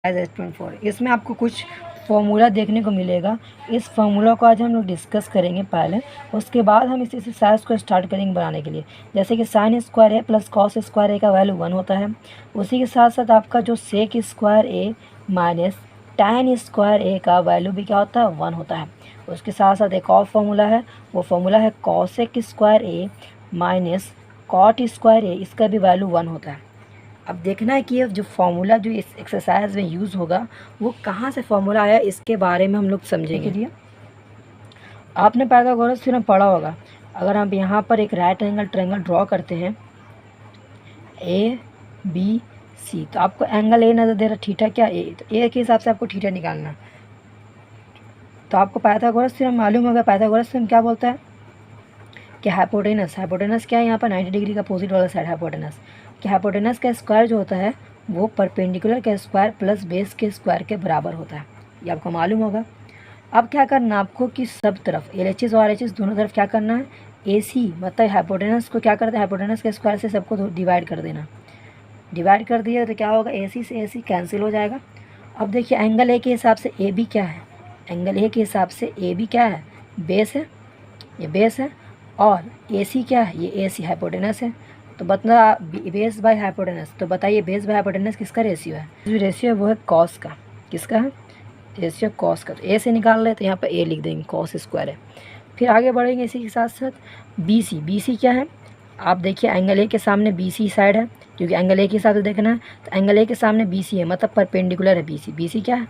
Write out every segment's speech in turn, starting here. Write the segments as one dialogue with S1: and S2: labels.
S1: S24। इसमें आपको कुछ फॉर्मूला देखने को मिलेगा। इस फॉर्मूला को आज हम लोग डिस्कस करेंगे पहले, उसके बाद हम इस एक्सरसाइज को स्टार्ट करेंगे बनाने के लिए। जैसे कि sign square A plus cos square ए का वैल्यू 1 होता है। उसी के साथ साथ आपका जो सेक square A minus tan square ए का वैल्यू भी क्या होता है, 1 होता है। उसके साथ साथ एक और फॉर्मूला है, वो फॉर्मूला है cosec square A minus cot square ए, इसका भी वैल्यू 1 होता है। अब देखना है कि ये जो फार्मूला जो इस एक्सरसाइज में यूज़ होगा वो कहाँ से फार्मूला आया, इसके बारे में हम लोग समझेंगे। लिए आपने पाइथागोरस थ्योरम पढ़ा होगा। अगर हम यहाँ पर एक राइट एंगल ट्रायंगल ड्रॉ करते हैं ABC, तो आपको एंगल ए नज़र दे रहा, थीटा क्या ए, तो ए के हिसाब से आपको थीटा निकालना। तो आपको पाइथागोरस थ्योरम मालूम होगा। पाइथागोरस थ्योरम क्या बोलता है कि हाइपोटेनस क्या है, यहाँ पर 90 डिग्री का अपोजिट वाला साइड हाइपोटेनस, कि हाइपोटेनस का स्क्वायर जो होता है वो परपेंडिकुलर के स्क्वायर प्लस बेस के स्क्वायर के बराबर होता है, ये आपको मालूम होगा। अब क्या करना आपको कि सब तरफ LHS और RHS दोनों तरफ क्या करना है, AC मतलब हाइपोटेनस को क्या करते हैं, हाइपोटेनस के स्क्वायर से सबको डिवाइड कर देना। डिवाइड कर दिया तो क्या होगा, AC से AC कैंसिल हो जाएगा। अब देखिए एंगल ए के हिसाब से AB क्या है, एंगल ए के हिसाब से AB क्या है, बेस है, ये बेस है। और AC क्या है, ये AC हाइपोटेनस है। तो बता बेस बाय हाइपोटेनस, तो बताइए बेस बाय हाइपोटेनस किसका रेशियो है, जो रेशियो है वो है कॉस का। किसका है, रेशियो कॉस का। तो ए से निकाल रहे तो यहाँ पर ए लिख देंगे, कॉस स्क्वायर है। फिर आगे बढ़ेंगे इसी के साथ साथ BC क्या है, आप देखिए एंगल ए के सामने BC साइड है, क्योंकि एंगल ए के हिसाब से देखना है। तो एंगल ए के सामने BC है, मतलब परपेंडिकुलर है BC क्या है,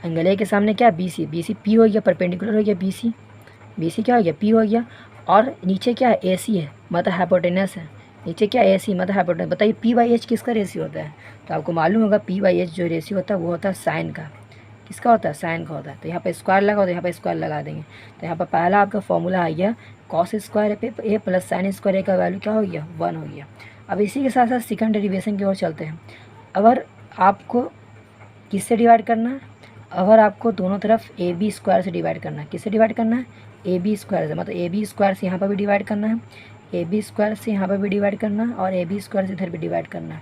S1: एंगल ए के सामने क्या है BC P हो गया, परपेंडिकुलर हो गया BC क्या हो गया, P हो गया। और नीचे क्या है AC है, मतलब हाइपोटेनस है, नीचे क्या AC मतलब हाइपोटेनस। बताइए P/H किसका रेशियो होता है, तो आपको मालूम होगा P/H जो रेशियो होता है वो होता है साइन का। किसका होता है, साइन का होता है। तो यहाँ पे स्क्वायर लगाओ तो यहाँ पे स्क्वायर लगा देंगे। तो यहाँ पर पहला आपका फॉर्मूला आ गया कॉस स्क्वायर पे ए प्लस साइन स्क्वायर ए का वैल्यू क्या हो गया, 1 हो गया। अब इसी के साथ साथ सेकंड डेरिवेशन की ओर चलते हैं। अगर आपको किससे डिवाइड करना है, अगर आपको दोनों तरफ AB स्क्वायर से डिवाइड करना है, किससे डिवाइड करना है, AB स्क्वायर से, मतलब AB स्क्वायर से यहाँ पर भी डिवाइड करना है, AB स्क्वायर से यहाँ पर भी डिवाइड करना है, और AB स्क्वायर से इधर भी डिवाइड करना है।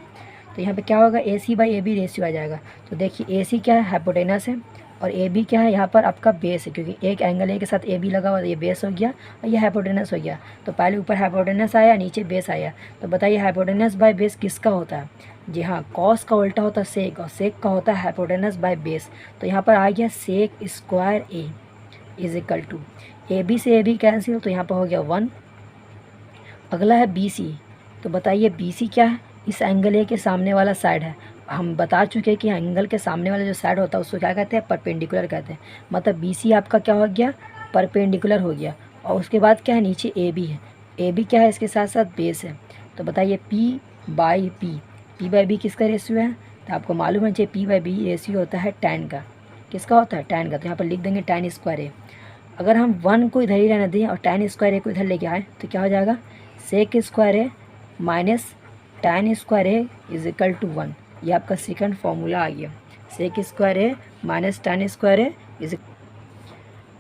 S1: तो यहाँ पे क्या होगा, AC/AB रेशियो आ जाएगा। तो देखिए AC क्या है, हाइपोटेनस है, और AB क्या है, यहाँ पर आपका बेस है, क्योंकि एक एंगल ए के साथ AB लगा हुआ, ये बेस हो गया और ये हाइपोटेनस हो गया। तो पहले ऊपर हाइपोटेनस आया, नीचे बेस आया। तो बताइए हाइपोटेनस बाय बेस किसका होता है, जी हाँ, कॉस का उल्टा होता है सेक, और सेक का होता है हाइपोटेनस बाय बेस। तो यहाँ पर आ गया sec square A is equal to AB से AB कैंसिल, तो यहाँ पर हो गया 1। अगला है BC, तो बताइए BC क्या है, इस एंगल ए के सामने वाला साइड है। हम बता चुके हैं कि एंगल के सामने वाला जो साइड होता है उसको क्या कहते हैं, परपेंडिकुलर कहते हैं। मतलब BC आपका क्या हो गया, परपेंडिकुलर हो गया। और उसके बाद क्या है, नीचे AB है, AB क्या है, इसके साथ साथ बेस है। तो बताइए P/B किसका रेशियो है, तो आपको मालूम है P/B रेशियो होता है tan का। किसका होता है, tan का। तो यहाँ पर लिख देंगे tan स्क्वायर ए। अगर हम 1 को इधर ही रहने दें और tan स्क्वायर ए को इधर लेके आए तो क्या हो जाएगा, sec square A minus tan square A is equal to 1। ये आपका सेकंड फॉर्मूला आ गया, sec square A minus tan square A is.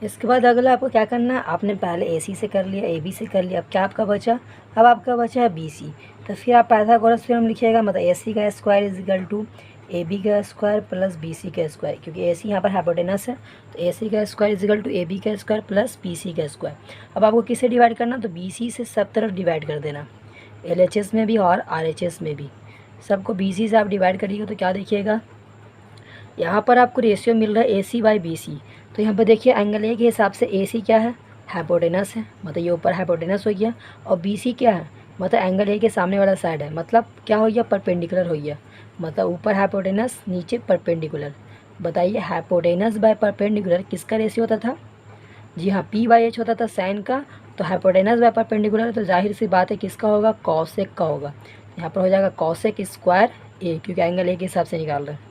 S1: इसके बाद अगला आपको क्या करना है, आपने पहले AC से कर लिया, AB से कर लिया, अब क्या आपका बचा, अब आपका बचा है BC। तो फिर आप पाइथागोरस थ्योरम लिखिएगा, मतलब AC का square is equal to AB का स्क्वायर प्लस BC का स्क्वायर, क्योंकि AC यहाँ पर हाइपोटेनस है। तो AC का square is equal to AB का स्क्वायर प्लस BC का स्क्वायर। अब आपको किससे डिवाइड करना, तो BC से सब तरफ डिवाइड कर देना, LHS में भी और RHS में भी, सबको BC से आप डिवाइड करिएगा। तो क्या देखिएगा, यहाँ पर आपको रेशियो मिल रहा है AC/BC। तो यहाँ पर देखिए एंगल ए के हिसाब से AC क्या है, हाइपोटेनस है, मतलब ये ऊपर हाइपोटेनस हो गया। और BC क्या है, मतलब एंगल ए के सामने वाला साइड है, मतलब क्या हो गया, परपेंडिकुलर हो गया। मतलब ऊपर हाइपोटेनस नीचे परपेंडिकुलर। बताइए हाइपोटेनस बाय परपेंडिकुलर किसका रेशियो होता था, जी हाँ, P/H होता था साइन का। तो हाइपोटेनस बाय परपेंडिकुलर, तो जाहिर सी बात है किसका होगा, कॉसेक का होगा। यहाँ पर हो जाएगा कॉसेक स्क्वायर ए, क्योंकि एंगल ए के हिसाब से निकाल रहे हैं।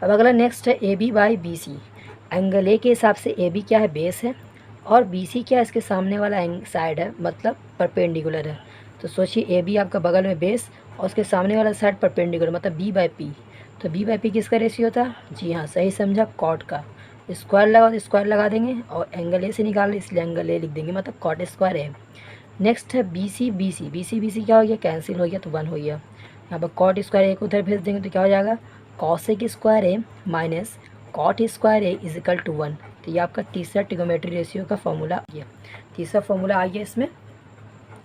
S1: अब अगला नेक्स्ट है AB/BC। एंगल ए के हिसाब से AB क्या है, बेस है, और BC क्या है, इसके सामने वाला साइड है, मतलब परपेंडिकुलर है। तो सोचिए AB आपका बगल में बेस और उसके सामने वाला साइड परपेंडिकुलर, मतलब B/P। तो B/P किसका रेशियो था, जी हाँ, सही समझा, कॉट का। स्क्वायर लगाओ तो स्क्वायर लगा देंगे, और एंगल ए से निकाल रहे इसलिए एंगल ए लिख देंगे, मतलब कॉट स्क्वायर है। नेक्स्ट है BC क्या हो गया, कैंसिल हो गया, तो 1 हो गया। यहाँ पर कॉट स्क्वायर ए को उधर भेज देंगे तो क्या हो जाएगा, cosec square A minus cot square A is equal to 1। तो ये आपका तीसरा ट्रिग्नोमेट्री रेशियो का फॉर्मूला आ गया। तीसरा फॉर्मूला आ गया इसमें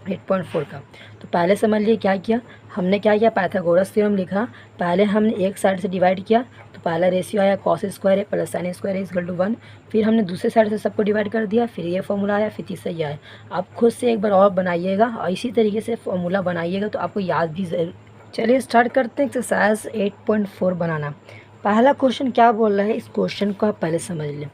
S1: 8.4 का। तो पहले समझ लिए क्या किया हमने, क्या किया, पाइथागोरस थ्योरम लिखा। पहले हमने एक साइड से डिवाइड किया, तो पहला रेशियो आया cos square A plus sine square A equal to 1। फिर हमने दूसरे साइड से सबको डिवाइड कर दिया, फिर ये फॉर्मूला आया, फिर तीसरा ये आया। आप खुद से एक बार और बनाइएगा और इसी तरीके से फॉर्मूला बनाइएगा तो आपको याद भी जरूर। चलिए स्टार्ट करते हैं एक्सरसाइज 8.4 बनाना। पहला क्वेश्चन क्या बोल रहा है, इस क्वेश्चन को आप पहले समझ लें।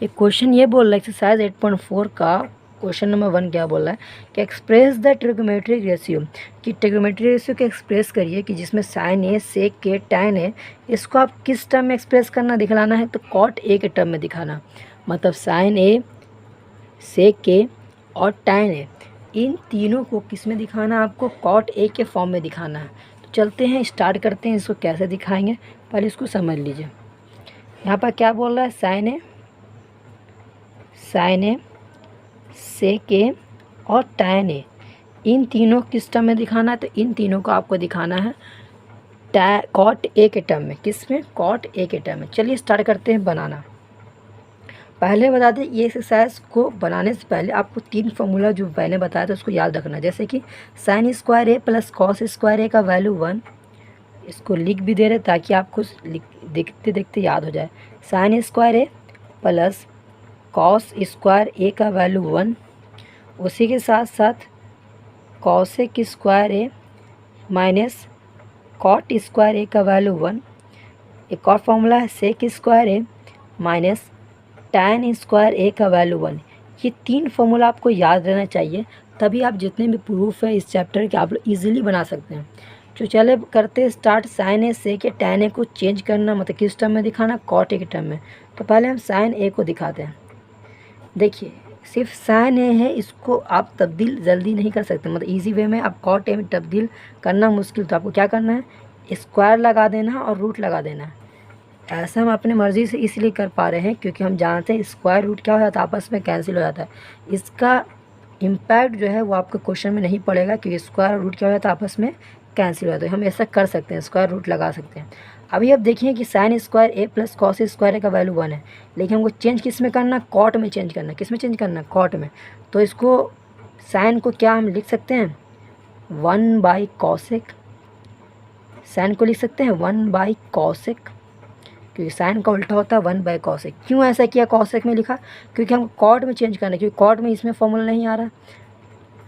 S1: एक क्वेश्चन ये बोल रहा है एक्सरसाइज 8.4 का क्वेश्चन नंबर 1 क्या बोल रहा है कि एक्सप्रेस द ट्रिग्नोमेट्रिक रेशियो, कि ट्रिग्नोमेट्रिक रेशियो को एक्सप्रेस करिए कि जिसमें साइन ए सेक के टैन है, इसको आप किस टर्म में एक्सप्रेस करना दिखलाना है, तो कॉट ए के टर्म में दिखाना। मतलब साइन ए सेक के और टैन ए इन तीनों को किस में दिखाना, आपको कॉट ए के फॉर्म में दिखाना है। तो चलते हैं स्टार्ट करते हैं, इसको कैसे दिखाएंगे पहले इसको समझ लीजिए। यहाँ पर क्या बोल रहा है, साइन ए सेक ए और टैन ए इन तीनों किस टर्म में दिखाना है, तो इन तीनों को आपको दिखाना है कॉट ए के टर्म में। किस में, कॉट ए के टर्म में। चलिए स्टार्ट करते हैं बनाना। पहले बता दें ये एक्सरसाइज को बनाने से पहले आपको 3 फॉर्मूला जो मैंने बताया था उसको याद रखना। जैसे कि sign square A plus cos square ए का वैल्यू 1, इसको लिख भी दे रहे ताकि आपको देखते देखते याद हो जाए। Sign square A plus cos square ए का वैल्यू 1, उसी के साथ साथ cosec square A minus cot square ए का वैल्यू 1। एक और फॉर्मूला है सेक square A minus tan square ए का वैल्यू 1। ये 3 फॉर्मूला आपको याद रहना चाहिए, तभी आप जितने भी प्रूफ है इस चैप्टर के आप लोग ईजिली बना सकते हैं। तो चले करते start. Sign A sec A tan A को चेंज करना, मतलब किस टर्म में दिखाना, कॉट ए के टर्म में। तो पहले हम साइन ए को दिखाते हैं। देखिए सिर्फ साइन ए है, इसको आप तब्दील जल्दी नहीं कर सकते, मतलब इजी वे में आप कॉट ए में तब्दील करना मुश्किल। तो आपको क्या करना है, स्क्वायर लगा देना और रूट लगा देना। ऐसा हम अपने मर्ज़ी से इसलिए कर पा रहे हैं क्योंकि हम जानते हैं स्क्वायर रूट क्या हो जाता है, आपस में कैंसिल हो जाता है। इसका इम्पैक्ट जो है वो आपके क्वेश्चन में नहीं पड़ेगा क्योंकि स्क्वायर रूट क्या हो जाता है, आपस में कैंसिल हो जाता है। हम ऐसा कर सकते हैं, स्क्वायर रूट लगा सकते हैं। अभी अब देखिए कि sign square A plus cos square ए का वैल्यू 1 है, लेकिन हमको चेंज किस में करना, कॉट में चेंज करना। किस में चेंज करना, कॉट में। तो इसको साइन को क्या हम लिख सकते हैं, 1/कॉसेक। साइन को लिख सकते हैं 1/कॉसेक, क्योंकि साइन का उल्टा होता है 1/कॉसेक। क्यों ऐसा किया कॉसेक में लिखा, क्योंकि हम कॉट में चेंज करना है, क्योंकि कॉट में इसमें फॉर्मूला नहीं आ रहा।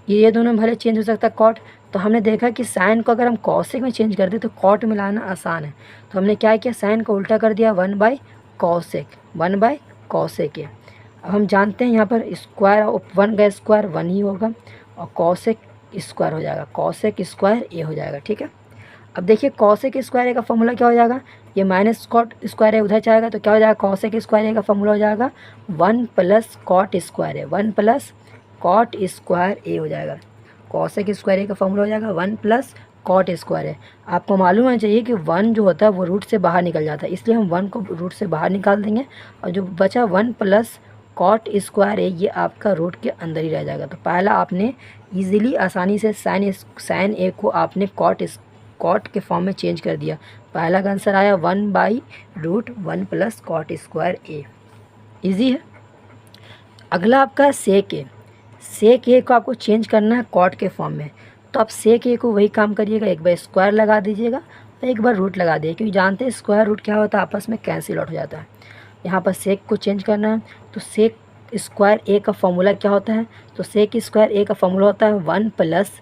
S1: ये दोनों में भले चेंज हो सकता है कॉट। तो हमने देखा कि साइन को अगर हम कॉसेक में चेंज कर दें तो कॉट में लाना आसान है। तो हमने क्या किया, साइन को उल्टा कर दिया 1/कॉसेक, 1/कॉसेक। अब हम जानते हैं यहाँ पर स्क्वायर 1 का स्क्वायर 1 ही होगा और कॉसेक स्क्वायर हो जाएगा, कॉसेक स्क्वायर ए हो जाएगा। ठीक है, अब देखिए कॉसेक स्क्वायर ए का फॉर्मूला क्या हो जाएगा, ये माइनस कॉट स्क्वायर ए उधर जाएगा तो क्या हो जाएगा, कॉसेक स्क्वायर ए का फॉर्मूला हो जाएगा 1 + cot square A, 1 + cot square ए हो जाएगा। कॉसेक स्क्वायर ए का फॉर्मूला हो जाएगा 1 + कॉट स्क्वायर ए। आपको मालूम होना चाहिए कि 1 जो होता है वो रूट से बाहर निकल जाता है, इसलिए हम 1 को रूट से बाहर निकाल देंगे और जो बचा 1 + कॉट स्क्वायर ए ये आपका रूट के अंदर ही रह जाएगा। तो पहला आपने ईजिली आसानी से साइन ए को आपने कॉट के फॉर्म में चेंज कर दिया। पहला का आंसर आया 1/√1 + कॉट स्क्वायर ए। ईजी है। अगला आपका सेक ए। सेक ए को आपको चेंज करना है कॉट के फॉर्म में। तो आप सेक ए को वही काम करिएगा, एक बार स्क्वायर लगा दीजिएगा और एक बार रूट लगा दीजिए, क्योंकि जानते हैं स्क्वायर रूट क्या होता है, आपस में कैंसिल आउट हो जाता है। यहाँ पर सेक को चेंज करना है तो सेक स्क्वायर ए का फॉर्मूला क्या होता है, तो सेक स्क्वायर ए का फॉर्मूला होता है 1 +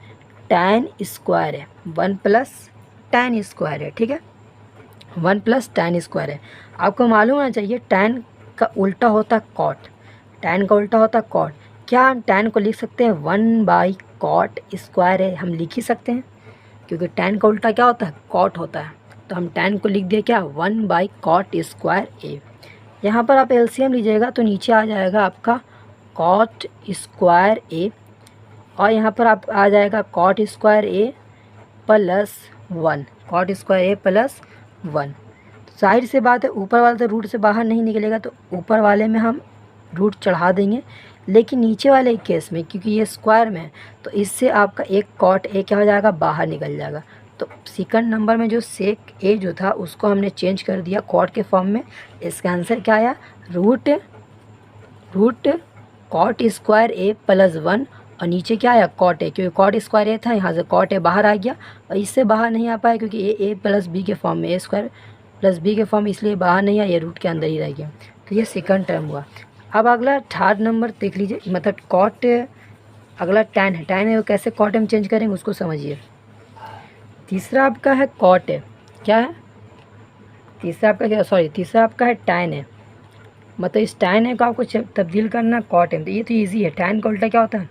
S1: टैन स्क्वायर है, 1 + टैन स्क्वायर है। ठीक है, 1 + टैन स्क्वायर है। आपको मालूम होना चाहिए टैन का उल्टा होता है कॉट, टैन का उल्टा होता है कॉट। क्या हम टैन को लिख सकते हैं 1/कॉट स्क्वायर है, हम लिख ही सकते हैं क्योंकि टैन का उल्टा क्या होता है, कॉट होता है। तो हम टैन को लिख दिए क्या, 1/कॉट स्क्वायर ए। यहाँ पर आप एलसीएम लीजिएगा तो नीचे आ जाएगा आपका कॉट स्क्वायर ए और यहाँ पर आप आ जाएगा कॉट स्क्वायर ए + 1, कॉट स्क्वायर ए + 1। साइड से बात है, ऊपर वाला तो रूट से बाहर नहीं निकलेगा तो ऊपर वाले में हम रूट चढ़ा देंगे, लेकिन नीचे वाले केस में क्योंकि ये स्क्वायर में है तो इससे आपका एक कॉट ए क्या हो जाएगा, बाहर निकल जाएगा। तो सेकंड नंबर में जो सेक ए जो था उसको हमने चेंज कर दिया कॉट के फॉर्म में। इसका आंसर क्या आया, root cot square A plus 1 और नीचे क्या आया कॉट ए, क्योंकि कॉट स्क्वायर ए था, यहाँ से कॉट ए बाहर आ गया और इससे बाहर नहीं आ पाया क्योंकि ए प्लस बी के फॉर्म में, ए स्क्वायर प्लस बी के फॉर्म, इसलिए बाहर नहीं आया, ये रूट के अंदर ही रह गया। तो ये सेकंड टर्म हुआ। अब अगला थर्ड नंबर देख लीजिए, मतलब कॉट, अगला टैन है, टैन है वो कैसे कॉट में चेंज करेंगे उसको समझिए। तीसरा आपका है कॉट है, क्या है तीसरा आपका, क्या सॉरी तीसरा आपका है टैन है, मतलब इस टैन है को आपको तब्दील करना कॉट है। तो ये तो ईजी है, टैन का उल्टा क्या होता है,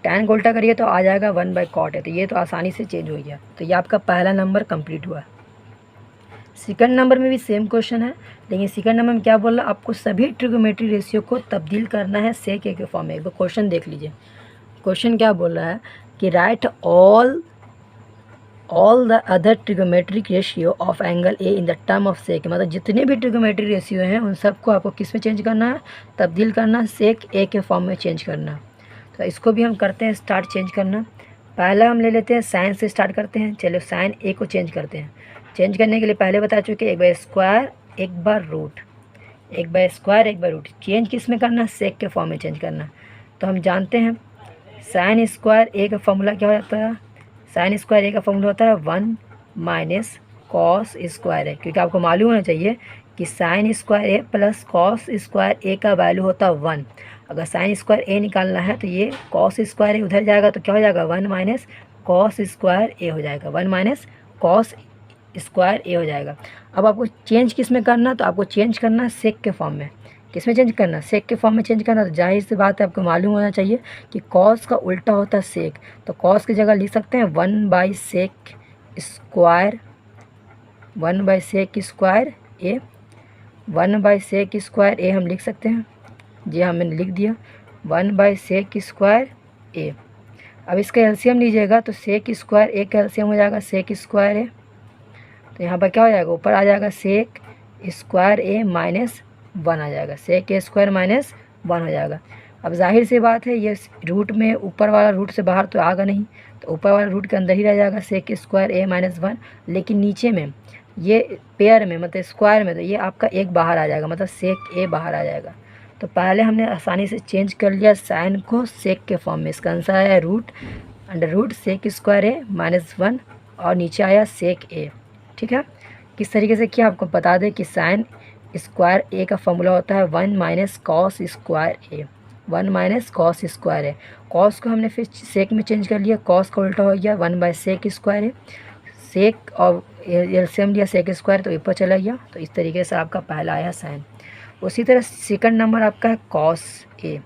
S1: टैन को उल्टा करिए तो आ जाएगा 1/cot है, तो ये तो आसानी से चेंज हो गया। तो ये आपका पहला नंबर कंप्लीट हुआ। सेकंड नंबर में भी सेम क्वेश्चन है, लेकिन सेकंड नंबर में क्या बोल रहा है, आपको सभी ट्रिगोमेट्री रेशियो को तब्दील करना है सेक ए के फॉर्म में। एक बार क्वेश्चन देख लीजिए, क्वेश्चन क्या बोल रहा है कि write all the other trigonometric ratio of angle A in the term of sec, मतलब जितने भी ट्रिगोमेट्री रेशियो हैं उन सबको आपको किस में चेंज करना है, तब्दील करना, सेक ए के फॉर्म में चेंज करना। तो इसको भी हम करते हैं स्टार्ट चेंज करना। पहला हम ले लेते हैं साइन से स्टार्ट करते हैं। चलो साइन ए को चेंज करते हैं। चेंज करने के लिए पहले बता चुके, एक बार स्क्वायर एक बार रूट, एक बार स्क्वायर एक बार रूट। चेंज किस में करना, सेक के फॉर्म में चेंज करना। तो हम जानते हैं साइन स्क्वायर ए का फॉर्मूला क्या हो जाता है, साइन स्क्वायर ए का फॉर्मूला होता है 1 माइनस कॉस स्क्वायर है, क्योंकि आपको मालूम होना चाहिए कि sign square A plus cos square ए का वैल्यू होता है 1। अगर साइन स्क्वायर ए निकालना है तो ये कॉस स्क्वायर ए उधर जाएगा तो क्या हो जाएगा, 1 माइनस कॉस स्क्वायर ए हो जाएगा, 1 माइनस कॉस स्क्वायर ए हो जाएगा। अब आपको चेंज किस में करना, तो आपको चेंज करना है सेक के फॉर्म में। किस में चेंज करना, सेक के फॉर्म में चेंज करना। तो जाहिर सी बात है आपको मालूम होना चाहिए कि कॉस का उल्टा होता है सेक, तो कॉस की जगह लिख सकते हैं 1/सेक स्क्वायर, 1/सेक स्क्वायर ए, 1/सेक स्क्वायर ए हम लिख सकते हैं। जी हाँ, मैंने लिख दिया 1/सेक स्क्वायर ए। अब इसका एलसीएम लीजिएगा तो सेक स्क्वायर ए का एलसीएम हो जाएगा सेक स्क्वायर ए, तो यहाँ पर क्या हो जाएगा, ऊपर आ जाएगा सेक स्क्वायर ए माइनस 1 आ जाएगा, सेक ए स्क्वायर माइनस 1 हो जाएगा। अब जाहिर सी बात है ये रूट में ऊपर वाला रूट से बाहर तो आएगा नहीं, तो ऊपर वाला रूट के अंदर ही रह जाएगा सेक स्क्वायर ए माइनस 1, लेकिन नीचे में ये पेयर में मतलब स्क्वायर में तो ये आपका एक बाहर आ जाएगा, मतलब सेक ए बाहर आ जाएगा। तो पहले हमने आसानी से चेंज कर लिया साइन को सेक के फॉर्म में। इसका आंसर आया root under root sec square A minus 1 और नीचे आया सेक ए। ठीक है, किस तरीके से किया आपको बता दें कि साइन स्क्वायर ए का फॉर्मूला होता है 1 minus cos square A, 1 minus cos square A. Cos को हमने फिर सेक में चेंज कर लिया, कॉस का उल्टा हो गया 1/सेक स्क्वायर ए, सेक और एलसीएम लिया सेक स्क्वायर तो ऊपर चला गया। तो इस तरीके से आपका पहला आया साइन। उसी तरह सेकंड नंबर आपका है कॉस ए।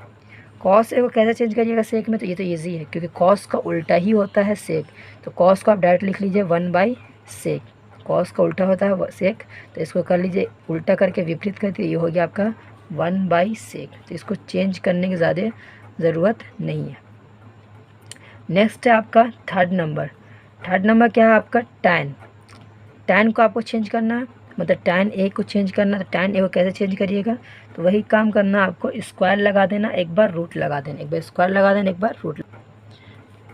S1: कॉस ए को कैसे चेंज करिएगा सेक में, तो ये तो ईजी है क्योंकि कॉस का उल्टा ही होता है सेक, तो कॉस को आप डायरेक्ट लिख लीजिए 1/सेक, कॉस का उल्टा होता है सेक, तो इसको कर लीजिए उल्टा करके विपरीत करके, ये हो गया आपका 1/सेक। तो इसको चेंज करने की ज़्यादा ज़रूरत नहीं है। नेक्स्ट है आपका थर्ड नंबर। थर्ड नंबर क्या है आपका टैन। टैन को आपको चेंज करना है, मतलब टैन ए को चेंज करना है। तो टैन ए को कैसे चेंज करिएगा, तो वही काम करना, आपको स्क्वायर लगा देना, एक बार रूट लगा देना, एक बार स्क्वायर लगा देना, एक बार रूट।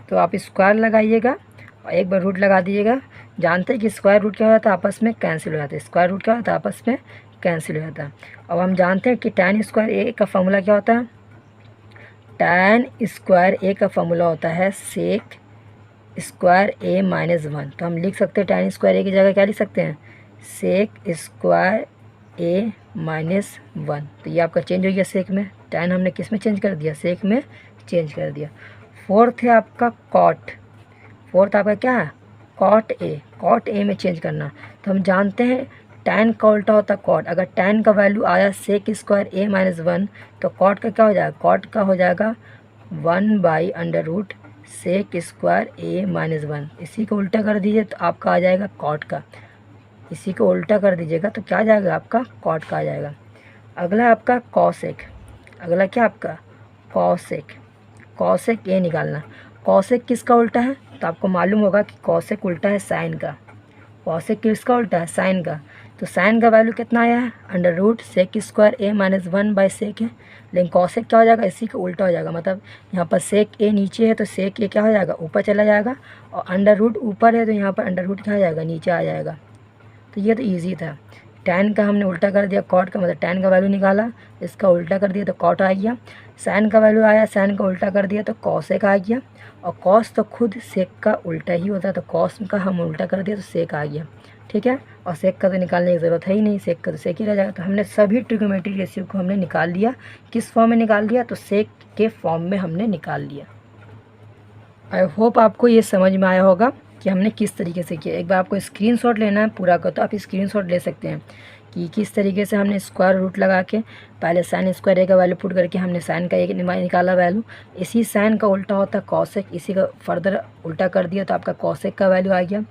S1: तो आप स्क्वायर लगाइएगा और एक बार रूट लगा दीजिएगा। जानते हैं कि स्क्वायर रूट क्या हो जाता है, आपस में कैंसिल हो जाता है। स्क्वायर रूट क्या होता है, आपस में कैंसिल हो जाता है। अब हम जानते हैं कि टैन स्क्वायर ए का फॉर्मूला क्या होता है, टैन स्क्वायर ए का फॉर्मूला होता है सेक स्क्वायर ए माइनस 1। तो हम लिख सकते हैं टैन स्क्वायर ए की जगह क्या लिख सकते हैं, सेक स्क्वायर ए माइनस 1। तो ये आपका चेंज हो गया सेक में, टैन हमने किस में चेंज कर दिया, सेक में चेंज कर दिया। फोर्थ है आपका कॉट। फोर्थ आपका क्या है, कॉट ए। कॉट ए में चेंज करना। तो हम जानते हैं टैन का उल्टा होता है कॉट। अगर टैन का वैल्यू आया सेक स्क्वायर ए माइनस 1 तो कॉट का क्या हो जाएगा, कॉट का हो जाएगा 1/√सेक स्क्वायर ए माइनस 1। इसी को उल्टा कर दीजिए तो आपका आ जाएगा कॉट का, इसी को उल्टा कर दीजिएगा तो क्या आ जाएगा आपका कॉट का आ जाएगा। अगला आपका कॉसेक। अगला क्या आपका कॉसेक। कॉसेक ए निकालना। कॉसेक किसका उल्टा है, तो आपको मालूम होगा कि कॉसेक उल्टा है साइन का। कॉसेक किसका उल्टा है, साइन का। तो साइन का वैल्यू कितना आया है, under root sec square A minus 1 by sec है। लेकिन कॉसेक क्या हो जाएगा, इसी का उल्टा हो जाएगा, मतलब यहाँ पर सेक ए नीचे है तो सेक ए क्या हो जाएगा, ऊपर चला जाएगा, और अंडर रूट ऊपर है तो यहाँ पर अंडर रूट क्या हो जाएगा, नीचे आ जाएगा। तो ये तो ईजी था। tan का हमने उल्टा कर दिया कॉट का, मतलब tan का वैल्यू निकाला, इसका उल्टा कर दिया तो कॉट आ गया। साइन का वैल्यू आया, साइन का उल्टा कर दिया तो कॉसेक आ गया, और कॉस तो खुद सेक का उल्टा ही होता है, तो कॉस का हम उल्टा कर दिया तो सेक आ गया। ठीक है, और सेक का तो निकालने की ज़रूरत है ही नहीं, सेक का तो सेक ही रह जाएगा। तो हमने सभी ट्रिग्नोमेट्री रेशियो को हमने निकाल लिया। किस फॉर्म में निकाल लिया, तो सेक के फॉर्म में हमने निकाल लिया। आई होप आपको ये समझ में आया होगा कि हमने किस तरीके से किया। एक बार आपको स्क्रीनशॉट लेना है पूरा का, तो आप स्क्रीनशॉट ले सकते हैं कि किस तरीके से हमने स्क्वायर रूट लगा के पहले साइन स्क्वायर ए का वैल्यू पुट करके हमने साइन का एक निकाला वैल्यू। इसी साइन का उल्टा होता है कॉसेक, इसी का फर्दर उल्टा कर दिया तो आपका कॉसेक का वैल्यू आ गया।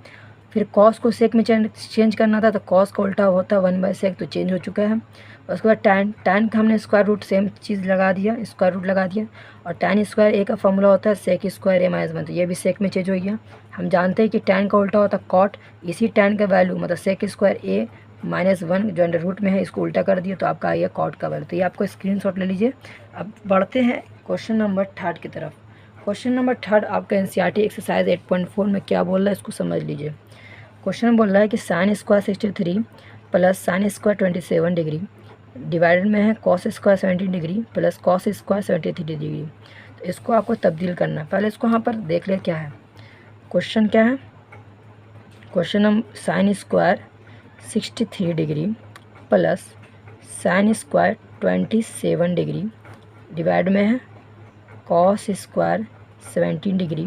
S1: फिर कॉस को सेक में चेंज करना था तो कॉस का उल्टा होता है 1 बाई सेक, तो चेंज हो चुका है। उसके बाद टैन का हमने स्क्वायर रूट सेम चीज़ लगा दिया, स्क्वायर रूट लगा दिया, और टैन स्क्वायर ए का फॉर्मूला होता है सेक स्क्वायर ए माइनस 1, तो ये भी सेक में चेंज हो गया। हम जानते हैं कि टैन का उल्टा होता है कॉट, इसी टैन का वैल्यू मतलब सेक स्क्वायर ए माइनस 1 जो अंडर रूट में है इसको उल्टा कर दिया तो आपका आ गया कॉट का वैल्यू। तो ये आपको स्क्रीनशॉट ले लीजिए। अब बढ़ते हैं क्वेश्चन नंबर 3 की तरफ। क्वेश्चन नंबर 3 आपका एनसीईआरटी एक्सरसाइज 8.4 में क्या बोल रहा है इसको समझ लीजिए। क्वेश्चन बोल रहा है कि sine square 63 plus sine square 27 degree divided में है cos square 17 degree plus cos square 73 degree. तो इसको आपको तब्दील करना है। पहले इसको यहाँ पर देख ले क्या है क्वेश्चन, क्या है क्वेश्चन। हम sine square 63 degree plus sine square 27 degree divide में है cos square 17 degree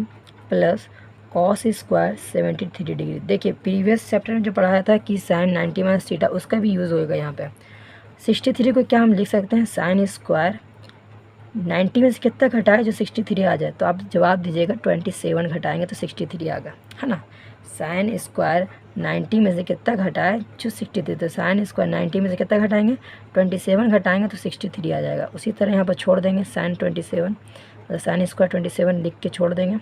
S1: plus cos square 73 degree. देखिए प्रीवियस चैप्टर में जो पढ़ाया था कि साइन 90 माइनस थीटा, उसका भी यूज़ होएगा यहाँ पे। 63 को क्या हम लिख सकते हैं, साइन स्क्वायर 90 में से कितना घटाए जो 63 आ जाए, तो आप जवाब दीजिएगा 27 घटाएंगे तो 63 आ गया, है ना। साइन स्क्वायर 90 में से कितना घटाए जो 63, तो साइन स्क्वायर 90 में से कितना घटाएंगे 27 घटाएंगे तो 63 आ जाएगा। उसी तरह यहाँ पर छोड़ देंगे साइन 27, मतलब साइन स्क्वायर 27 लिख के छोड़ देंगे।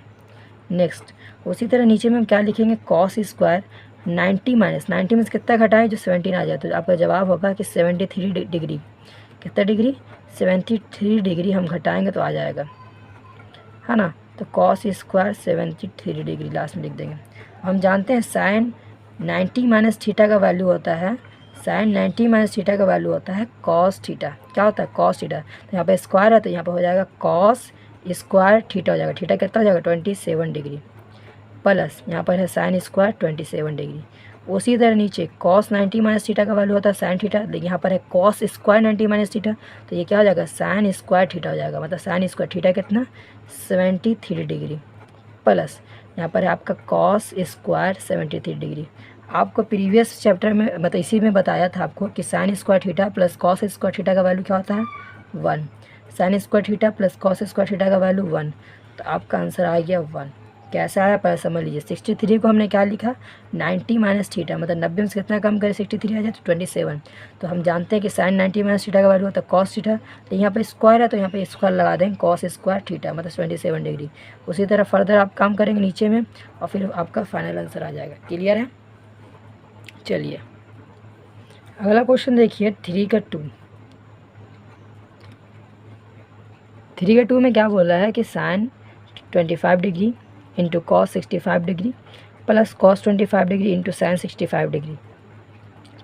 S1: नेक्स्ट उसी तरह नीचे में हम क्या लिखेंगे, कॉस स्क्वायर 90 माइनस 90 में से कितना घटाए जो 17 आ जाए, तो आपका जवाब होगा कि 73 डिग्री, कितना डिग्री 73 डिग्री हम घटाएंगे तो आ जाएगा, है ना। तो कॉस स्क्वायर 73 डिग्री लास्ट में लिख देंगे। हम जानते हैं साइन 90 माइनस थीटा का वैल्यू होता है, साइन 90 माइनस थीटा का वैल्यू होता है कॉस थीटा। क्या होता है, कॉस थीटा। तो यहाँ पे स्क्वायर है तो यहाँ पे हो जाएगा कॉस स्क्वायर थीटा हो जाएगा, थीटा कितना हो जाएगा 27 डिग्री, प्लस यहाँ पर है साइन स्क्वायर 27 डिग्री। उसी तरह नीचे कॉस 90 माइनस थीटा का वैल्यू होता है साइन थीटा, लेकिन यहाँ पर है कॉस स्क्वायर 90 माइनस थीटा, तो ये क्या हो जाएगा साइन स्क्वायर थीटा हो जाएगा, मतलब साइन स्क्वायर थीटा कितना 73 डिग्री, प्लस यहाँ पर है आपका कॉस स्क्वायर 73 डिग्री। आपको प्रीवियस चैप्टर में मतलब इसी में बताया था आपको कि sine square theta plus cos square theta का वैल्यू क्या होता है 1, sine square theta plus cos square theta का वैल्यू 1, तो आपका आंसर आ गया 1। कैसा आया पहले समझ लीजिए। 63 को हमने क्या लिखा 90 माइनस थीटा, मतलब 90 में से कितना कम करें 63 आ जाए तो 27। तो हम जानते हैं कि साइन 90 माइनस थीटा का वैल्यू होता है कॉस थीटा, तो यहाँ पे स्क्वायर है तो यहाँ पे स्क्वायर लगा देंगे कॉस स्क्वायर थीटा मतलब 27 डिग्री। उसी तरह फर्दर आप काम करेंगे नीचे में और फिर आपका फाइनल आंसर आ जाएगा। क्लियर है। चलिए अगला क्वेश्चन देखिए 3 का 2 में क्या बोल रहा है कि sine 25 degree into cos 65 degree plus cos 25 degree into sine 65 degree.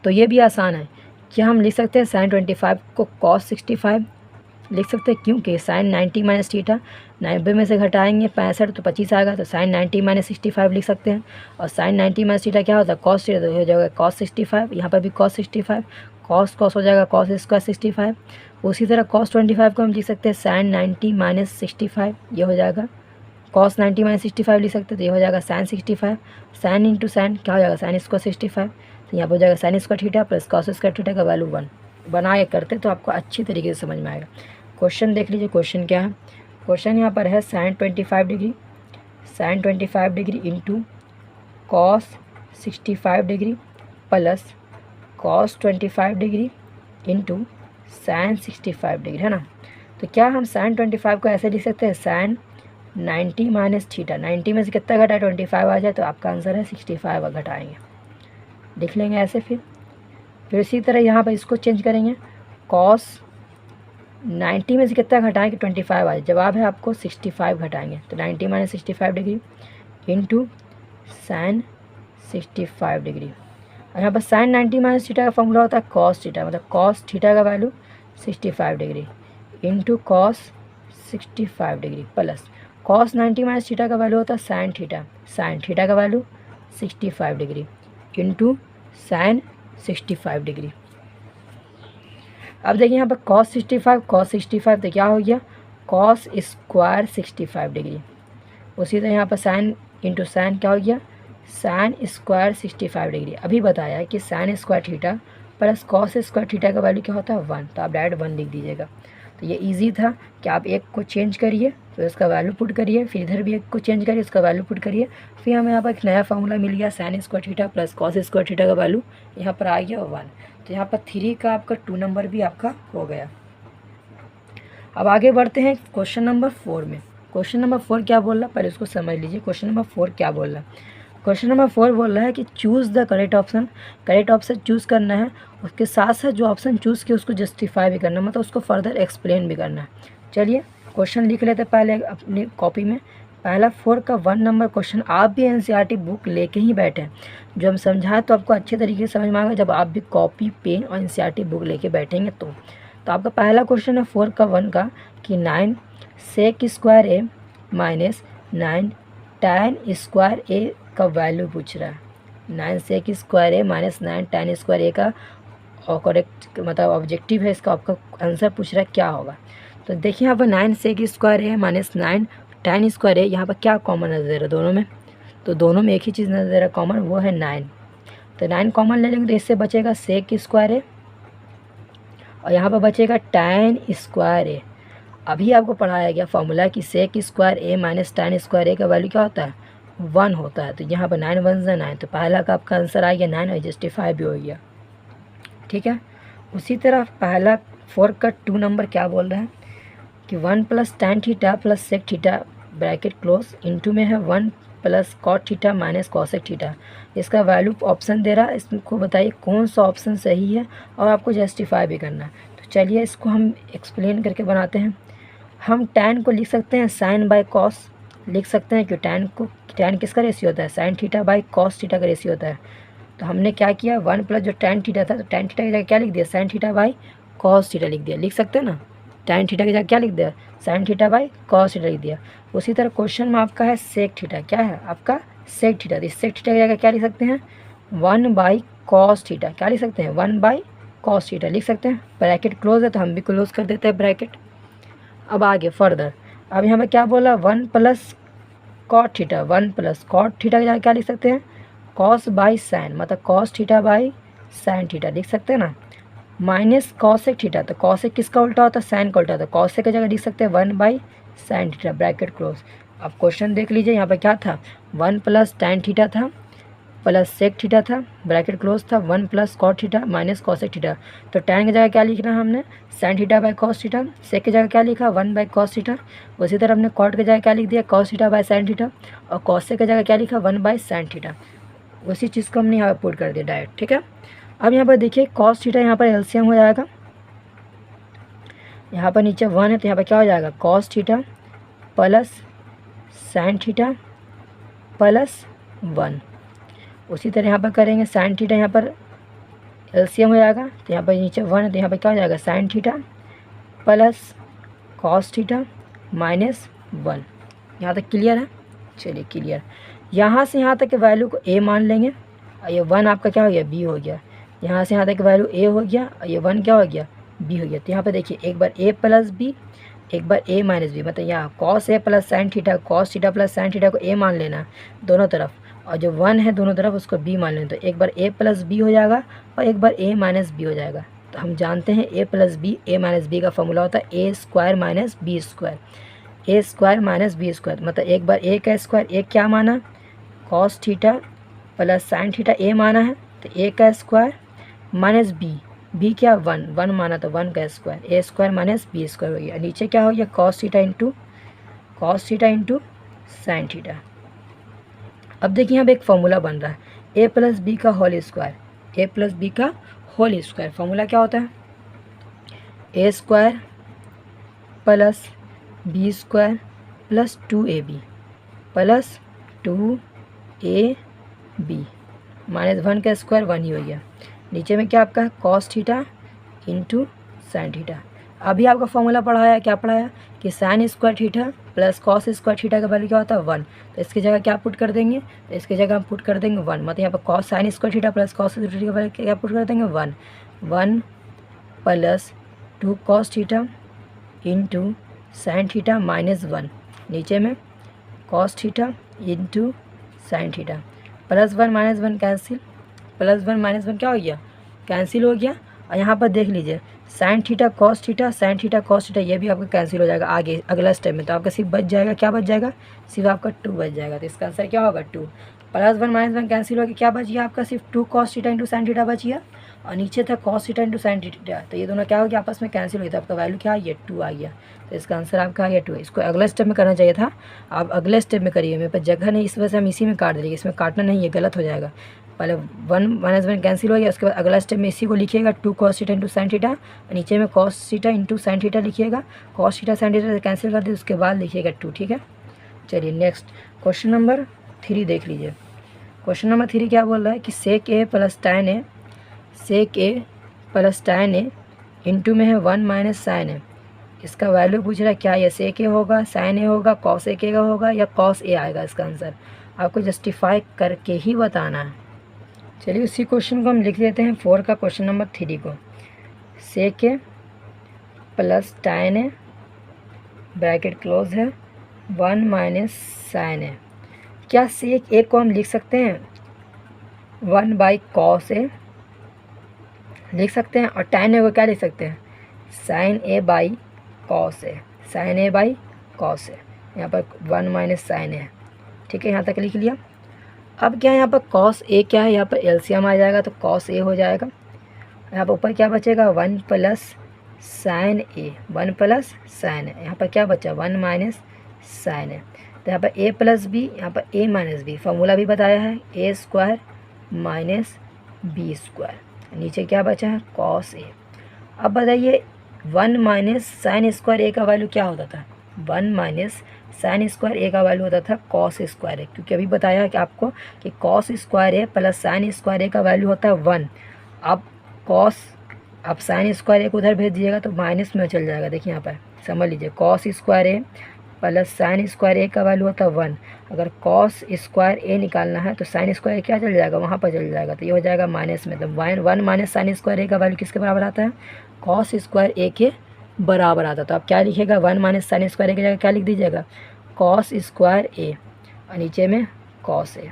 S1: तो ये भी आसान है, क्या हम लिख सकते हैं साइन 25 को कॉस 65 लिख सकते हैं, क्योंकि साइन 90 माइनस थीटा 90 में से घटाएंगे 65 तो 25 आएगा, तो साइन 90 माइनस 65 लिख सकते हैं। और साइन 90 माइनस थीटा क्या होता है कॉस थीटा, तो हो जाएगा कॉस 65, यहाँ पर भी कॉस 65, कॉस कॉस हो जाएगा कॉस स्क्वायर 65। उसी तरह कॉस 25 को हम लिख सकते हैं साइन 90 माइनस 65, ये हो जाएगा कॉस 90 माइनस 65 लिख सकते हैं, तो ये हो जाएगा साइन 65, साइन इंटू साइन क्या हो जाएगा साइन स्क्वायर 65, तो यहाँ पर हो जाएगा sine square theta plus cos square theta का वैल्यू 1। बना के करते तो आपको अच्छी तरीके से समझ में आएगा। क्वेश्चन देख लीजिए, क्वेश्चन क्या है। क्वेश्चन यहाँ पर है sine 25 degree into cos 65 degree plus cos 25 degree into sine 65 degree, है ना। तो क्या हम साइन 25 को ऐसे लिख सकते हैं साइन 90 माइनस थीटा, 90 में से कितना घटाए 25 आ जाए, तो आपका आंसर है 65 घटाएंगे, लिख लेंगे ऐसे। फिर फिर इसी तरह यहाँ पर इसको चेंज करेंगे, कॉस 90 में से कितना घटाएं कि 25 आ जाए, जवाब है आपको 65 घटाएंगे, तो 90 minus 65 degree into sine 65 degree. और यहाँ पर साइन 90 माइनस थीटा का फॉर्मूला होता है कॉस थीटा, मतलब कॉस थीटा का value 65 degree into cos 65 degree plus cos 90 minus theta का वैल्यू होता है साइन थीटा का value 65 degree into sine 65 degree. अब देखिए यहाँ पर कॉस 65 तो क्या हो गया कॉस स्क्वायर 65 डिग्री। उसी तरह यहाँ पर साइन इंटू साइन क्या हो गया साइन स्क्वायर 65 डिग्री। अभी बताया कि sine square theta plus cos square theta का वैल्यू क्या होता है 1, तो आप डायरेक्ट 1 लिख दीजिएगा। तो ये इजी था कि आप एक को चेंज करिए फिर उसका वैल्यू पुट करिए, फिर इधर भी एक को चेंज करिए उसका वैल्यू पुट करिए, फिर हमें यहाँ पर एक नया फार्मूला मिल गया sine square theta plus cos square theta का वैल्यू यहाँ पर आ गया 1। तो यहाँ पर 3 का आपका 2 नंबर भी आपका हो गया। अब आगे बढ़ते हैं क्वेश्चन नंबर 4 में। क्वेश्चन नंबर 4 क्या बोल रहा है पहले उसको समझ लीजिए। क्वेश्चन नंबर 4 क्या बोल रहा है, क्वेश्चन नंबर 4 बोल रहा है कि choose the correct option choose करना है, उसके साथ साथ जो ऑप्शन चूज़ किया उसको जस्टिफाई भी करना है, मतलब उसको फर्दर एक्सप्लेन भी करना है। चलिए क्वेश्चन लिख लेते पहले अपनी कॉपी में। पहला 4 का 1 नंबर क्वेश्चन, आप भी एनसीईआरटी बुक लेके ही बैठे, जो हम समझाएं तो आपको अच्छे तरीके से समझ में आएगा जब आप भी कॉपी पेन और एनसीईआरटी बुक लेके बैठेंगे तो आपका पहला क्वेश्चन है 4 का 1 का कि 9 सेक square A minus 9 tan square ए का वैल्यू पूछ रहा है। 9 सेक square A minus 9 tan square ए का और करेक्ट मतलब ऑब्जेक्टिव है इसका, आपका आंसर पूछ रहा है क्या होगा। तो देखिए यहाँ पर 9 सेक square A minus 9 tan square ए, यहाँ पर क्या कॉमन नजर दे रहा है दोनों में, तो दोनों में एक ही चीज़ नजर दे रहा है कॉमन, वो है 9। तो 9 कॉमन ले लेंगे तो इससे बचेगा सेक स्क्वायर ए और यहाँ पर बचेगा tan स्क्वायर ए। अभी आपको पढ़ाया गया फॉर्मूला कि सेक square A minus tan square ए का वैल्यू क्या होता है 1 होता है। तो यहाँ पर 9 1 से 9, तो पहला का आपका आंसर आ गया 9 और जस्टिफाई भी हो गया। ठीक है, उसी तरह पहला 4 का 2 नंबर क्या बोल रहा है कि 1 plus tan theta plus sec theta bracket close into में है 1 plus cot theta minus cosec theta. इसका वैल्यू ऑप्शन दे रहा है, इसको बताइए कौन सा ऑप्शन सही है और आपको जस्टिफाई भी करना है। तो चलिए इसको हम एक्सप्लेन करके बनाते हैं। हम tan को लिख सकते हैं साइन बाय कॉस लिख सकते हैं, क्योंकि tan किसका रेशियो होता है sign theta by cos theta का रेशियो होता है। तो हमने क्या किया 1 प्लस जो tan थीटा था तो tan थीटा की जगह क्या लिख दिया sign theta by cos theta लिख दिया, लिख सकते हैं ना। tan थीटा की जगह क्या लिख दिया sign theta by cos theta लिख दिया। उसी तरह क्वेश्चन में आपका है सेक थीटा, क्या है आपका सेक थीटा, तो सेक थीटा की जगह क्या लिख सकते हैं 1 बाई कॉस थीटा, क्या लिख सकते हैं 1 बाई कॉस थीटा लिख सकते हैं। ब्रैकेट क्लोज है तो हम भी क्लोज कर देते हैं ब्रैकेट। अब आगे फर्दर, अब यहाँ पे क्या बोला 1 plus cot theta, 1 plus cot theta की जगह क्या लिख सकते हैं कॉस बाई साइन, मतलब cos theta by sine theta लिख सकते हैं ना। माइनस कॉसेक थीटा, तो कॉसेक किसका उल्टा होता है साइन का उल्टा, तो कॉसेक की जगह लिख सकते हैं 1 by sine theta bracket close. अब क्वेश्चन देख लीजिए यहाँ पर क्या था 1 प्लस tan थीटा था प्लस सेक थीटा था ब्रैकेट क्लोज था 1 plus cot theta minus cosec theta. तो tan की जगह क्या लिखना है हमने sine theta by cos theta, sec की जगह क्या लिखा 1 बाय कॉस थीटा, उसी तरह हमने कॉट की जगह क्या लिख दिया cos theta by sine theta और कॉसेक की जगह क्या लिखा 1 बाय साइन थीटा। उसी चीज़ को हमने यहाँ पर पुट कर दिया डायरेक्ट। ठीक है, अब यहाँ पर देखिए कॉस थीटा यहाँ पर एलसीएम हो जाएगा, यहाँ पर नीचे 1 है तो यहाँ पर क्या हो जाएगा cos theta plus sine theta plus 1। उसी तरह यहाँ पर करेंगे साइन थीटा यहाँ पर एलसीएम हो जाएगा तो यहाँ पर नीचे 1 है तो यहाँ पर क्या हो जाएगा sine theta plus cos theta minus 1। यहाँ तक क्लियर है, चलिए क्लियर। यहाँ से यहाँ तक के वैल्यू को a मान लेंगे और ये 1 आपका क्या हो गया b हो गया, यहाँ से यहाँ तक वैल्यू a हो गया और ये 1 क्या हो गया b हो गया। तो यहाँ पर देखिए एक बार a प्लस b एक बार a माइनस b, मतलब यहाँ cos a plus sine theta cos theta plus sine theta को a मान लेना दोनों तरफ और जो 1 है दोनों तरफ उसको b मान लेना। तो एक बार a प्लस b हो जाएगा और एक बार a माइनस b हो जाएगा। तो हम जानते हैं a plus b a minus b का फॉर्मूला होता है a square minus b square, a square minus b square, मतलब एक बार a का स्क्वायर a क्या माना cos theta plus sine theta a माना है तो a का स्क्वायर माइनस b क्या 1 माना तो 1 का square a square minus b square हो गया। नीचे क्या हो गया cos theta into sine theta. अब देखिए यहाँ पे एक फॉर्मूला बन रहा है a प्लस बी का whole square, a plus B का होल स्क्वायर। फॉर्मूला क्या होता है? A square plus B square plus 2ab plus 2ab -1 का स्क्वायर 1 ही हो गया। नीचे में क्या आपका है? Cos theta into sine theta. अभी आपका फॉर्मूला पढ़ाया, क्या पढ़ाया कि sine square theta plus cos square theta का वैल्यू क्या होता है? 1। तो इसकी जगह क्या पुट कर देंगे? तो इसकी जगह हम पुट कर देंगे 1। मतलब यहाँ पर cos sine square theta plus cos square theta का वैल्यू क्या पुट कर देंगे? 1 plus 2 cos theta into sine theta -1। नीचे में cos theta into sine theta +1 -1 cancel, +1 -1 क्या हो गया? कैंसिल हो गया। और यहाँ पर देख लीजिए sine theta cos theta, sine theta cos theta, ये भी आपका कैंसिल हो जाएगा आगे अगला स्टेप में। तो आपका सिर्फ बच जाएगा, क्या बच जाएगा? सिर्फ आपका 2 बच जाएगा। तो इसका आंसर क्या होगा? 2। +1 -1 कैंसिल हो गया, क्या बच गया आपका? सिर्फ 2 cos theta into sine theta बच गया। और नीचे था cos theta into sine theta, तो ये दोनों क्या हो गया? आपस में कैंसिल हो गया। तो आपका वैल्यू क्या आ गया? 2 आ गया। तो इसका आंसर आपका आ गया 2। इसको अगले स्टेप में करना चाहिए था, आप अगले स्टेप में करिए। मेरे पास जगह नहीं, इस वजह से हम इसी में काट देंगे। इसमें काटना नहीं है, गलत हो जाएगा। पहले 1 -1 कैंसिल हो गया, उसके बाद अगला स्टेप में इसी को लिखिएगा 2 cos theta into sine theta, नीचे में cos theta into sine theta लिखिएगा। Cos theta sine theta cancel कर दिए, उसके बाद लिखिएगा 2। ठीक है, चलिए नेक्स्ट क्वेश्चन नंबर 3 देख लीजिए। क्वेश्चन नंबर 3 क्या बोल रहा है कि सेक ए plus tan A, sec A plus tan A into में है 1 माइनस साइन ए। इसका वैल्यू पूछ रहा है क्या ये सेक ए होगा, साइन ए होगा, कॉस ए का होगा या कॉस ए आएगा। इसका आंसर आपको जस्टिफाई करके ही बताना है। चलिए उसी क्वेश्चन को हम लिख देते हैं 4 का क्वेश्चन नंबर 3 को। सेक ए plus tan A bracket close है 1 माइनस साइन ए। क्या सेक ए को हम लिख सकते हैं 1 बाई कॉस ए लिख सकते हैं, और टैन ए को क्या लिख सकते हैं? Sine A by cos A, sine A by cos A. यहाँ पर 1 माइनस साइन ए। ठीक है, यहाँ तक लिख लिया। अब क्या है यहाँ पर कॉस ए क्या है? यहाँ पर एलसीएम आ जाएगा तो कॉस ए हो जाएगा। यहाँ पर ऊपर क्या बचेगा? 1 प्लस साइन ए, 1 प्लस साइन ए। यहाँ पर क्या बचा? 1 माइनस साइन ए। तो यहाँ पर ए प्लस बी, यहाँ पर ए माइनस बी, फॉर्मूला भी बताया है, A square minus B square. नीचे क्या बचा है? Cos A. अब बताइए 1 माइनस साइन स्क्वायर ए का वैल्यू क्या होता था? 1 माइनस साइन स्क्वायर ए का वैल्यू होता था कॉस स्क्वायर ए, क्योंकि अभी बताया है कि आपको कि cos square A plus sine square ए का वैल्यू होता है 1। अब कॉस, आप साइन स्क्वायर ए को उधर भेज दीजिएगा तो माइनस में चल जाएगा। देखिए यहाँ पर समझ लीजिए, cos square A plus sine square ए का वैल्यू होता है 1। अगर कॉस स्क्वायर ए निकालना है तो साइन स्क्वायर क्या चल जाएगा? वहाँ पर चल जाएगा, तो ये हो जाएगा माइनस में। तो 1 माइनस साइन स्क्वायर ए का वैल्यू किसके बराबर आता है? कॉस स्क्वायर ए के बराबर आता है। तो आप क्या लिखिएगा? 1 माइनस साइन स्क्वायर ए की जगह क्या लिख दीजिएगा? कॉस स्क्वायर ए, और नीचे में कॉस ए।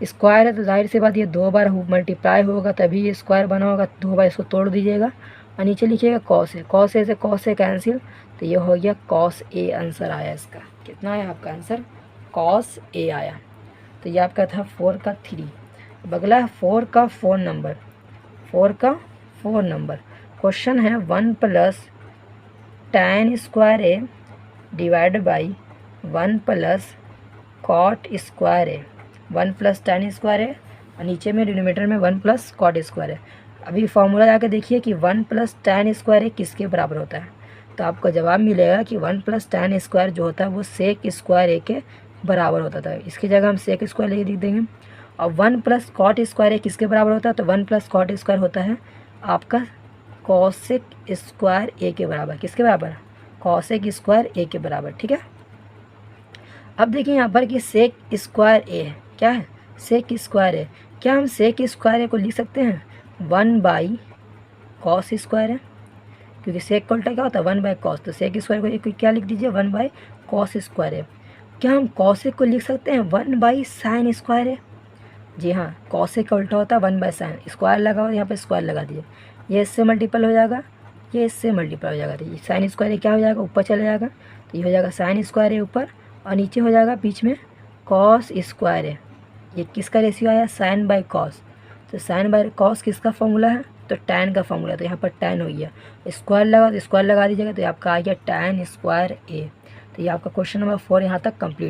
S1: स्क्वायर है तो जाहिर सी बात ये 2 बार मल्टीप्लाई होगा तभी ये स्क्वायर बना होगा। 2 बार इसको तोड़ दीजिएगा और नीचे लिखिएगा कॉस ए। कॉस ए से कॉस ए कैंसिल, तो ये हो गया कॉस ए। आंसर आया इसका। कितना आया आपका आंसर? कॉस ए आया। तो ये आपका था 4 का 3। अब अगला है 4 का 4 नंबर। 4 का 4 नंबर क्वेश्चन है 1 plus tan square A divide by 1 plus cot square A. 1 plus tan square है और नीचे में डिनोमिनेटर में 1 प्लस कॉट स्क्वायर है। अभी फॉर्मूला जाकर देखिए कि 1 प्लस टैन स्क्वायर है किसके बराबर होता है। तो आपको जवाब मिलेगा कि 1 प्लस टैन स्क्वायर जो होता है वो सेक स्क्वायर ए के बराबर होता था। इसकी जगह हम सेक स्क्वायर लेके लिख देंगे। और 1 प्लस कॉट स्क्वायर ए किसके बराबर होता है? तो 1 प्लस कॉट स्क्वायर होता है आपका कॉसेक स्क्वायर ए के बराबर। किसके बराबर? कॉसेक स्क्वायर ए के बराबर। ठीक है, अब देखिए यहाँ पर कि सेक स्क्वायर ए है। क्या है? सेक स्क्वायर ए। क्या हम सेक स्क्वायर ए को लिख सकते हैं 1 बाई कॉस स्क्वायर है, क्योंकि सेक का उल्टा क्या होता है? 1 बाई कॉस। तो सेक स्क्वायर को क्या लिख दीजिए? 1 बाई कॉस स्क्वायर है। क्या हम कॉसेक को लिख सकते हैं 1 बाई साइन स्क्वायर है? जी हाँ, कॉसेक का उल्टा होता है 1 बाई साइन। स्क्वायर लगा हो, यहाँ पर स्क्वायर लगा दीजिए। ये इससे मल्टीपल हो जाएगा, ये इससे मल्टीपल हो जाएगा। तो ये साइन स्क्वायर क्या हो जाएगा? ऊपर चला जाएगा। तो ये हो जाएगा साइन स्क्वायर है ऊपर, और नीचे हो जाएगा बीच में कॉस स्क्वायर है। ये किसका रेशियो आया? Sine by cos. तो साइन बाई कॉस किसका फॉर्मूला है? तो टैन का फॉर्मूला। तो यहाँ पर टैन हो गया, स्क्वायर लगा तो स्क्वायर लगा दीजिएगा, तो आपका आ गया टैन स्क्वायर ए। तो ये आपका क्वेश्चन नंबर 4 यहाँ तक कंप्लीट।